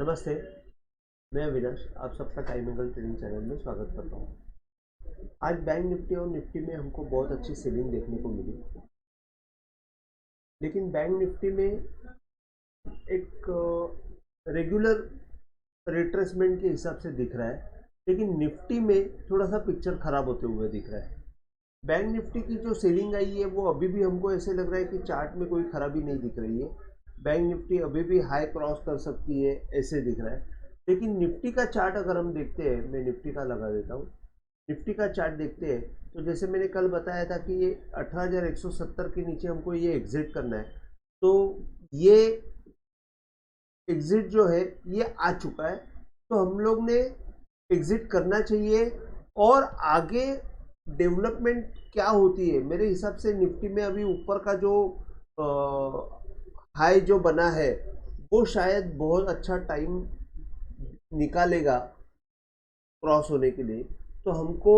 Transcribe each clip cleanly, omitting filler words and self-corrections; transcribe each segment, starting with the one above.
नमस्ते। मैं अविनाश आप सबका टाइम एंगल ट्रेडिंग चैनल में स्वागत करता हूँ। आज बैंक निफ्टी और निफ्टी में हमको बहुत अच्छी सेलिंग देखने को मिली, लेकिन बैंक निफ्टी में एक रेगुलर रिट्रेसमेंट के हिसाब से दिख रहा है, लेकिन निफ्टी में थोड़ा सा पिक्चर खराब होते हुए दिख रहा है। बैंक निफ्टी की जो सेलिंग आई है वो अभी भी हमको ऐसे लग रहा है कि चार्ट में कोई खराबी नहीं दिख रही है। बैंक निफ्टी अभी भी हाई क्रॉस कर सकती है ऐसे दिख रहा है, लेकिन निफ्टी का चार्ट अगर हम देखते हैं, मैं निफ्टी का लगा देता हूँ। निफ्टी का चार्ट देखते हैं तो जैसे मैंने कल बताया था कि ये 18,170 के नीचे हमको ये एग्जिट करना है, तो ये एग्जिट जो है ये आ चुका है। तो हम लोग ने एग्जिट करना चाहिए और आगे डेवलपमेंट क्या होती है मेरे हिसाब से निफ्टी में अभी ऊपर का जो हाई जो बना है वो शायद बहुत अच्छा टाइम निकालेगा क्रॉस होने के लिए। तो हमको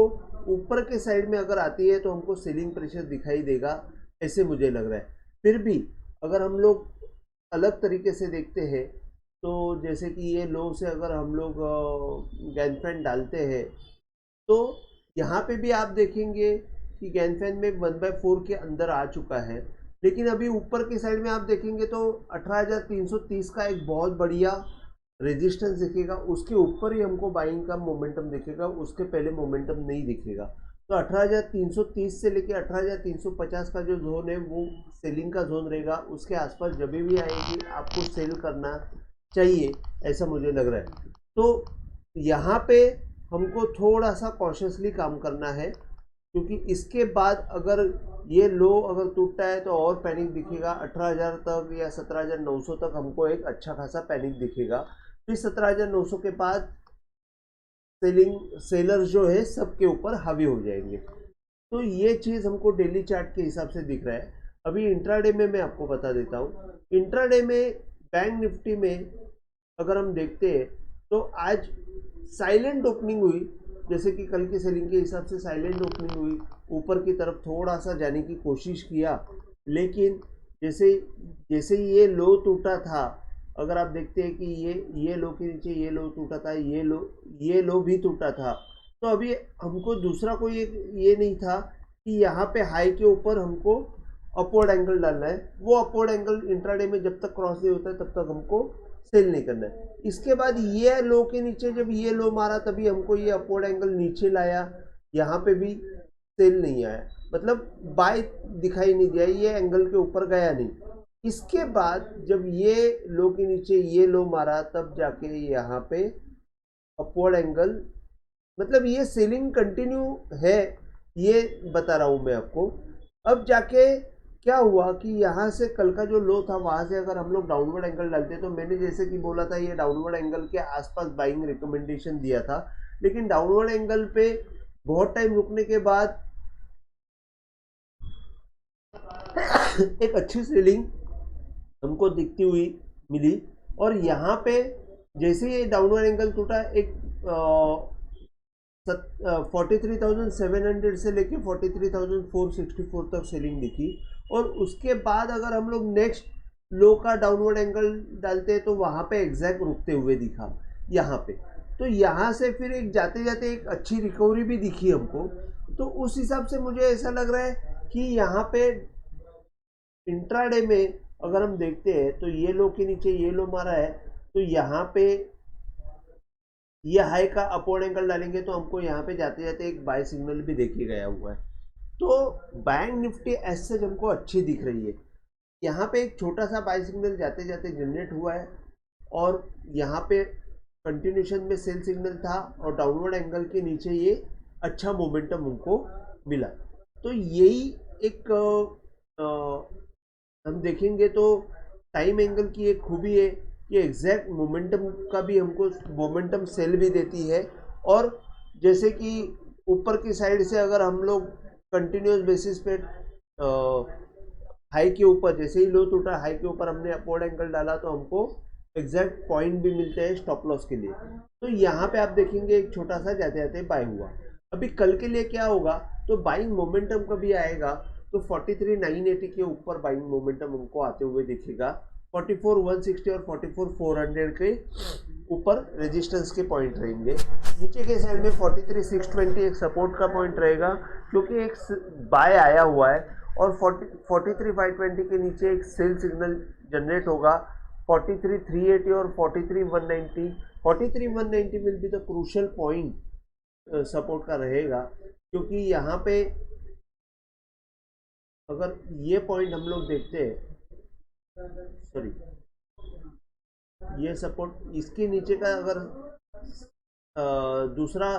ऊपर के साइड में अगर आती है तो हमको सेलिंग प्रेशर दिखाई देगा ऐसे मुझे लग रहा है। फिर भी अगर हम लोग अलग तरीके से देखते हैं तो जैसे कि ये लो से अगर हम लोग गैनफैन डालते हैं तो यहाँ पे भी आप देखेंगे कि गैनफैन में 1/4 के अंदर आ चुका है, लेकिन अभी ऊपर की साइड में आप देखेंगे तो 18,330 का एक बहुत बढ़िया रेजिस्टेंस दिखेगा, उसके ऊपर ही हमको बाइंग का मोमेंटम दिखेगा, उसके पहले मोमेंटम नहीं दिखेगा। तो 18,330 से लेके 18,350 का जो जोन है वो सेलिंग का जोन रहेगा, उसके आसपास जब भी आएगी आपको सेल करना चाहिए ऐसा मुझे लग रहा है। तो यहाँ पे हमको थोड़ा सा कॉशियसली काम करना है, क्योंकि इसके बाद अगर ये लो अगर टूटता है तो और पैनिक दिखेगा 18,000 तक या 17,900 तक हमको एक अच्छा खासा पैनिक दिखेगा। फिर 17,900 के बाद सेलर्स जो है सबके ऊपर हावी हो जाएंगे। तो ये चीज़ हमको डेली चार्ट के हिसाब से दिख रहा है। अभी इंट्राडे में मैं आपको बता देता हूँ। इंट्राडे में बैंक निफ्टी में अगर हम देखते हैं तो आज साइलेंट ओपनिंग हुई, जैसे कि कल की सेलिंग के हिसाब से साइलेंट ओपनिंग हुई, ऊपर की तरफ थोड़ा सा जाने की कोशिश किया, लेकिन जैसे जैसे ये लो टूटा था, अगर आप देखते हैं कि ये लो के नीचे ये लो टूटा था, ये लो भी टूटा था, तो अभी हमको दूसरा कोई एक ये नहीं था कि यहाँ पे हाई के ऊपर हमको अपवर्ड एंगल डालना है। वो अपवर्ड एंगल इंट्राडे में जब तक क्रॉस नहीं होता है तब तक हमको सेल नहीं करना है। इसके बाद ये लो के नीचे जब ये लो मारा तभी हमको ये अपवर्ड एंगल नीचे लाया, यहाँ पे भी सेल नहीं आया, मतलब बाय दिखाई नहीं दिया, ये एंगल के ऊपर गया नहीं। इसके बाद जब ये लो के नीचे ये लो मारा तब जाके यहाँ पे अपवर्ड एंगल, मतलब ये सेलिंग कंटिन्यू है, ये बता रहा हूँ मैं आपको। अब जाके क्या हुआ कि यहाँ से कल का जो लो था वहाँ से अगर हम लोग डाउनवर्ड एंगल डालते तो मैंने जैसे कि बोला था ये डाउनवर्ड एंगल के आसपास बाइंग रिकमेंडेशन दिया था, लेकिन डाउनवर्ड एंगल पे बहुत टाइम रुकने के बाद एक अच्छी सेलिंग हमको दिखती हुई मिली। और यहाँ पे जैसे ये डाउनवर्ड एंगल टूटा, एक 43,700 से लेके 43,464 तक सेलिंग दिखी, और उसके बाद अगर हम लोग नेक्स्ट लो का डाउनवर्ड एंगल डालते हैं तो वहाँ पे एग्जैक्ट रुकते हुए दिखा यहाँ पे। तो यहाँ से फिर एक जाते जाते एक अच्छी रिकवरी भी दिखी हमको। तो उस हिसाब से मुझे ऐसा लग रहा है कि यहाँ पे इंट्राडे में अगर हम देखते हैं तो ये लो के नीचे ये लो मारा है, तो यहाँ पे ये हाई का अपवर्ड एंगल डालेंगे तो हमको यहाँ पे जाते जाते एक बाय सिग्नल भी देखे गया हुआ है। तो बैंक निफ्टी ऐसे हमको अच्छी दिख रही है। यहाँ पे एक छोटा सा बाय सिग्नल जाते जाते जनरेट हुआ है, और यहाँ पे कंटिन्यूशन में सेल सिग्नल था, और डाउनवर्ड एंगल के नीचे ये अच्छा मोमेंटम हमको मिला। तो यही एक हम देखेंगे तो टाइम एंगल की एक खूबी है कि एग्जैक्ट मोमेंटम का भी हमको मोमेंटम सेल भी देती है। और जैसे कि ऊपर की साइड से अगर हम लोग कंटिन्यूस बेसिस पे हाई के ऊपर जैसे ही लो टूटा हाई के ऊपर हमने अपवर्ड एंगल डाला तो हमको एग्जैक्ट पॉइंट भी मिलते हैं स्टॉप लॉस के लिए। तो यहाँ पे आप देखेंगे एक छोटा सा जाते जाते बाय हुआ। अभी कल के लिए क्या होगा, तो बाइंग मोमेंटम का भी आएगा, तो 43,980 के ऊपर बाइंग मोमेंटम हमको आते हुए दिखेगा। 44,160 और 44,400 के ऊपर रेजिस्टेंस के पॉइंट रहेंगे। नीचे के साइड में 43,620 एक सपोर्ट का पॉइंट रहेगा, क्योंकि एक बाय आया हुआ है, और 43,520 के नीचे एक सेल सिग्नल जनरेट होगा। 43,380 और 43,190, 43,190 will be the crucial point support का रहेगा, क्योंकि यहाँ पे अगर ये पॉइंट हम लोग देखते हैं, सॉरी ये सपोर्ट, इसके नीचे का अगर दूसरा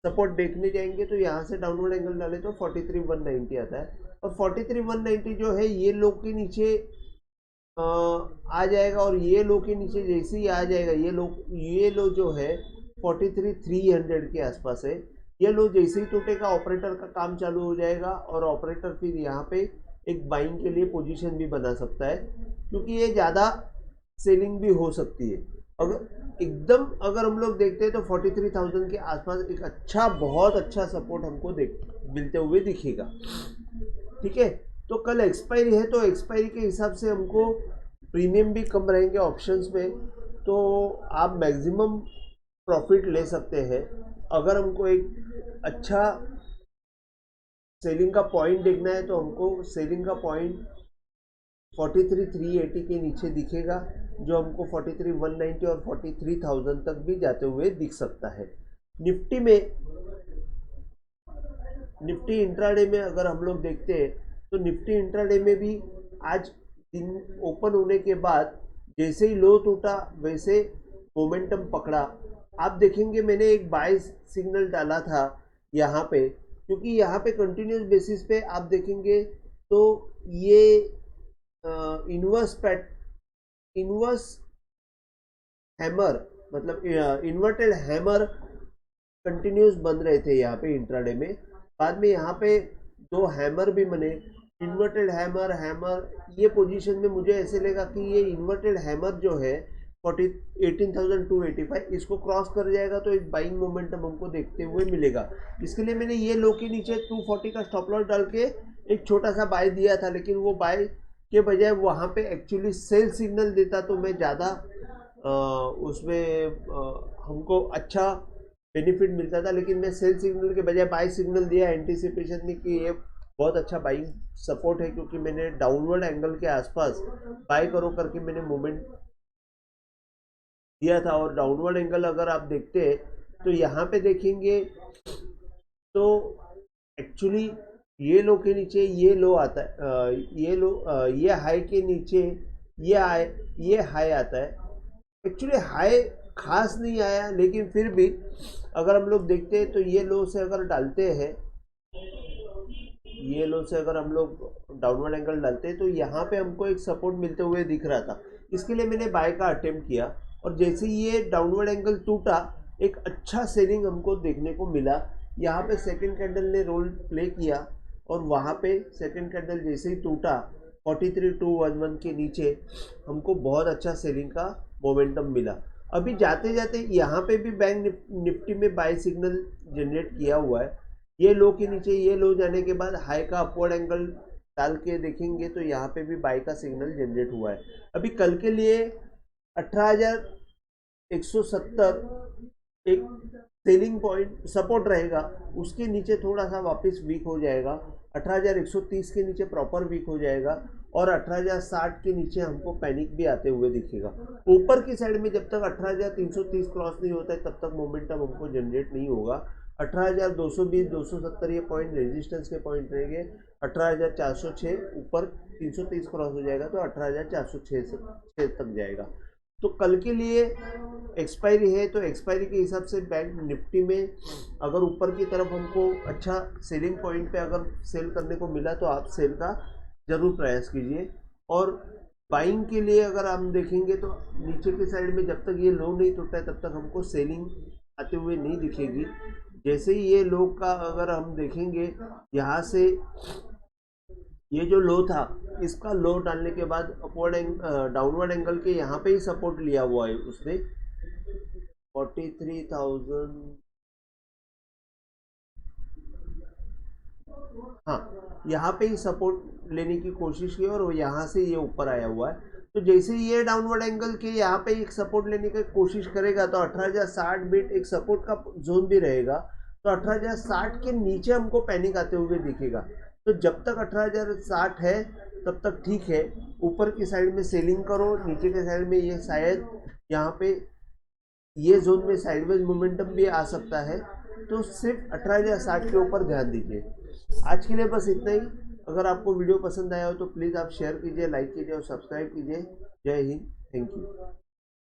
सपोर्ट देखने जाएंगे तो यहाँ से डाउनवर्ड एंगल डाले तो 43,190 आता है, और 43,190 जो है ये लो के नीचे आ जाएगा, और ये लो के नीचे जैसे ही आ जाएगा, ये लो जो है 43,300 के आसपास है, ये लो जैसे ही टूटेगा ऑपरेटर का काम चालू हो जाएगा, और ऑपरेटर फिर यहाँ पे एक बाइंग के लिए पोजीशन भी बना सकता है, क्योंकि ये ज़्यादा सेलिंग भी हो सकती है। अगर हम लोग देखते हैं तो 43,000 के आसपास एक अच्छा, बहुत अच्छा सपोर्ट हमको मिलते हुए दिखेगा। ठीक है, तो कल एक्सपायरी है, तो एक्सपायरी के हिसाब से हमको प्रीमियम भी कम रहेंगे ऑप्शंस में, तो आप मैक्सिमम प्रॉफिट ले सकते हैं। अगर हमको एक अच्छा सेलिंग का पॉइंट देखना है तो हमको सेलिंग का पॉइंट 43,380 के नीचे दिखेगा, जो हमको 43,190 और 43,000 तक भी जाते हुए दिख सकता है। निफ्टी इंट्राडे में अगर हम लोग देखते हैं तो निफ्टी इंट्राडे में भी आज दिन ओपन होने के बाद जैसे ही लो टूटा वैसे मोमेंटम पकड़ा। आप देखेंगे मैंने एक बाय सिग्नल डाला था यहाँ पे, क्योंकि यहाँ पे कंटिन्यूस बेसिस पे आप देखेंगे तो ये इनवर्स हैमर, मतलब इन्वर्टेड हैमर कंटिन्यूस बन रहे थे यहाँ पे इंट्राडे में। बाद में यहाँ पे दो हैमर भी बने, इन्वर्टेड हैमर। ये पोजीशन में मुझे ऐसे लगा कि ये इन्वर्टेड हैमर जो है 18,285 इसको क्रॉस कर जाएगा तो एक बाइंग मोमेंटम हमको देखते हुए मिलेगा। इसके लिए मैंने ये लो के नीचे 240 का स्टॉप लॉस डाल के एक छोटा सा बाय दिया था, लेकिन वो बाय के बजाय वहाँ पे एक्चुअली सेल सिग्नल देता तो मैं ज़्यादा उसमें हमको अच्छा बेनिफिट मिलता था, लेकिन मैं सेल सिग्नल के बजाय बाय सिग्नल दिया एंटीसिपेशन में कि ये बहुत अच्छा बाइंग सपोर्ट है, क्योंकि मैंने डाउनवर्ड एंगल के आसपास बाय करो करके मैंने मोमेंट दिया था। और डाउनवर्ड एंगल अगर आप देखते हैं तो यहाँ पे देखेंगे तो एक्चुअली ये लो के नीचे ये लो आता है, ये हाई के नीचे ये हाई आता है। एक्चुअली हाई खास नहीं आया, लेकिन फिर भी अगर हम लोग देखते हैं तो ये लो से अगर डालते हैं, ये लो से अगर हम लोग डाउनवर्ड एंगल डालते हैं तो यहाँ पे हमको एक सपोर्ट मिलते हुए दिख रहा था। इसके लिए मैंने बाय का अटेम्प्ट किया, और जैसे ये डाउनवर्ड एंगल टूटा एक अच्छा सेलिंग हमको देखने को मिला। यहाँ पे सेकंड कैंडल ने रोल प्ले किया, और वहाँ पे सेकंड कैंडल जैसे ही टूटा 43,211 के नीचे हमको बहुत अच्छा सेलिंग का मोमेंटम मिला। अभी जाते जाते यहाँ पे भी बैंक निफ्टी में बाय सिग्नल जनरेट किया हुआ है। ये लो के नीचे ये लो जाने के बाद हाई का अपवर्ड एंगल डाल के देखेंगे तो यहाँ पे भी बाय का सिग्नल जनरेट हुआ है। अभी कल के लिए 18,170 एक सेलिंग पॉइंट सपोर्ट रहेगा, उसके नीचे थोड़ा सा वापस वीक हो जाएगा, 18,130 के नीचे प्रॉपर वीक हो जाएगा, और 18,060 के नीचे हमको पैनिक भी आते हुए दिखेगा। ऊपर की साइड में जब तक 18,330 क्रॉस नहीं होता है तब तक मोमेंटम हमको जनरेट नहीं होगा। 18,220 270 ये पॉइंट रेजिस्टेंस के पॉइंट रहेंगे। 18,406 ऊपर 330 क्रॉस हो जाएगा तो 18,406 तक जाएगा। तो कल के लिए एक्सपायरी है, तो एक्सपायरी के हिसाब से बैंक निफ्टी में अगर ऊपर की तरफ हमको अच्छा सेलिंग पॉइंट पे अगर सेल करने को मिला तो आप सेल का ज़रूर प्रयास कीजिए। और बाइंग के लिए अगर हम देखेंगे तो नीचे के साइड में जब तक ये लो नहीं टूटा है तब तक हमको सेलिंग आते हुए नहीं दिखेगी। जैसे ही ये लो का अगर हम देखेंगे, यहाँ से ये जो लो था इसका लो डालने के बाद अपवर्ड डाउनवर्ड एंगल के यहाँ पे ही सपोर्ट लिया हुआ है उसने 43,000, हाँ यहाँ पे ही सपोर्ट लेने की कोशिश की और यहाँ से ये ऊपर आया हुआ है। तो जैसे ये डाउनवर्ड एंगल के यहाँ पे एक सपोर्ट लेने की कोशिश करेगा तो 18,060 बिट एक सपोर्ट का जोन भी रहेगा। तो 18,060 के नीचे हमको पैनिक आते हुए दिखेगा। तो जब तक 18,060 है तब तक ठीक है, ऊपर की साइड में सेलिंग करो, नीचे के साइड में ये शायद यहाँ पे ये जोन में साइडवेज मोमेंटम भी आ सकता है। तो सिर्फ 18,060 के ऊपर ध्यान दीजिए। आज के लिए बस इतना ही। अगर आपको वीडियो पसंद आया हो तो प्लीज़ आप शेयर कीजिए, लाइक कीजिए और सब्सक्राइब कीजिए। जय हिंद, थैंक यू।